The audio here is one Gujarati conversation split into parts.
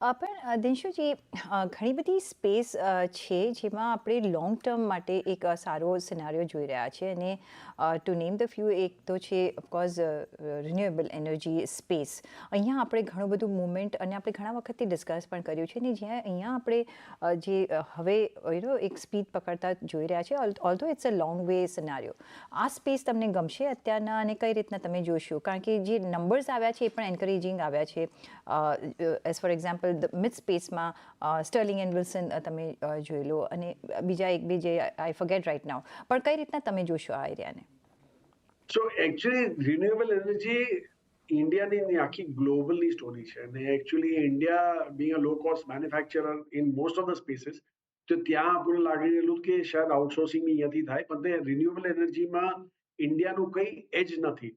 પણ દિનશુજી, ઘણી બધી સ્પેસ છે જેમાં આપણે લોંગ ટર્મ માટે એક સારો સિનારીઓ જોઈ રહ્યા છે. અને ટુ નેમ ધ ફ્યુ, એક તો છે ઓફકોર્સ રિન્યુએબલ એનર્જી સ્પેસ. અહીંયા આપણે ઘણું બધું મુવમેન્ટ અને આપણે ઘણા વખતથી ડિસ્કસ પણ કર્યું છે ને, જ્યાં અહીંયા આપણે હવે એક સ્પીડ પકડતા જોઈ રહ્યા છે. Although it's a long way scenario. આ સ્પેસ તમને ગમશે અત્યારના, અને કઈ રીતના તમે જોશો? કારણ કે જે નંબર્સ આવ્યા છે એ પણ એન્કરેજિંગ આવ્યા છે. એઝ ફોર એક્ઝામ્પલ મિડ સ્પેસમાં સ્ટર્લિંગ એન્ડ વિલ્સન તમે જોઈ લો, અને બીજા એક બે જે આઈ ફોરગેટ રાઇટ નાઉ. પણ કઈ રીતના તમે જોશો આ એરિયાને? સો એકચ્યુઅલી રિન્યુએબલ એનર્જી ઇન્ડિયાની આખી ગ્લોબલની સ્ટોરી છે. અને actually India being a low cost manufacturer in most of the spaces, તો ત્યાં આપણને લાગી રહેલું કે શાયદ આઉટસોર્સિંગ અહીંયાથી થાય, પણ તે રિન્યુએબલ એનર્જીમાં ઇન્ડિયાનું કંઈ એજ નથી.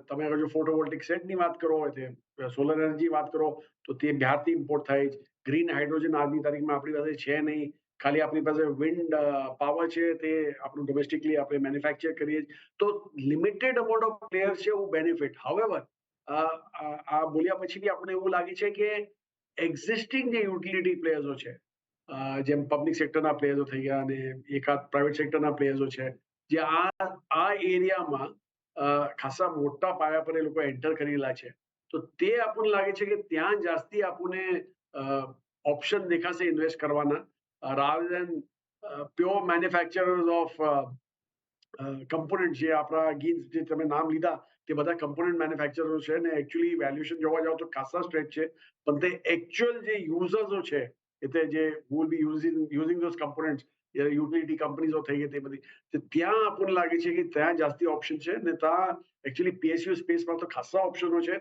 તમે અગર જો ફોટોવોલ્ટિક સેટની વાત કરો હોય, તે સોલર એનર્જી વાત કરો, તો તે બહારથી ઇમ્પોર્ટ થાય જ. ગ્રીન હાઇડ્રોજન આજની તારીખમાં આપણી પાસે છે નહીં. ખાલી આપણી પાસે વિન્ડ પાવર છે, તે આપણું ડોમેસ્ટિકલી આપણે મેન્યુફેક્ચર કરીએ છીએ. તો લિમિટેડ અમાઉન્ટ ઓફ પ્લેયર છે એવું બેનિફિટ. હાવેવર, આ બોલ્યા પછી બી આપણને એવું લાગે છે કે એક્ઝિસ્ટિંગ જે યુટિલિટી પ્લેયર્સો છે, જેમ પબ્લિક સેક્ટરના પ્લેયર્સો થઈ ગયા અને એકાદ પ્રાઇવેટ સેક્ટરના પ્લેયર્સો છે, જે આ એરિયામાં ખાસા મોટા પાયા પર એ લોકો એન્ટર કરેલા છે. તો તે આપણને લાગે છે કે ત્યાં જાસ્તી આપણને ઓપ્શન દેખાશે ઇન્વેસ્ટ કરવાના, rather then pure manufacturers of component. જે આપણા ગીત જે તમે નામ લીધા, તે બધા કમ્પોનન્ટ મેન્યુફેક્ચરરો છે ને એકચ્યુઅલી વેલ્યુએશન જોવા જાવ તો ખાસા સ્ટ્રેચ છે. પણ તે એકચ્યુઅલ જે યુઝર્સો છે, એટલે જે will be using those components, utility કંપનીઝો થઈ ગઈ તે બધી, તો ત્યાં આપણને લાગે છે કે ત્યાં જાસ્તી ઓપ્શન છે. ને ત્યાં એકચ્યુઅલી પીએસયુ સ્પેસમાં તો ખાસા ઓપ્શનો છે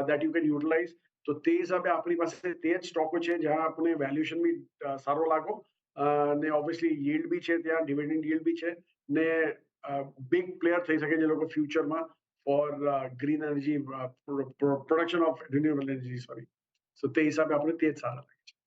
દેટ યુ કેન યુટિલાઇઝ. તો તે હિસાબે આપણી પાસે તે જ સ્ટોકો છે જ્યાં આપણે વેલ્યુએશન બી સારો લાગો, ને ઓબ્વિયસલી yield બી છે, ત્યાં ડિવિડન્ડ yield બી છે, ને બિગ પ્લેયર થઈ શકે જે લોકો ફ્યુચરમાં for green energy production of renewable energy, sorry. So તે હિસાબે આપણે તે જ સારા લાગે છે.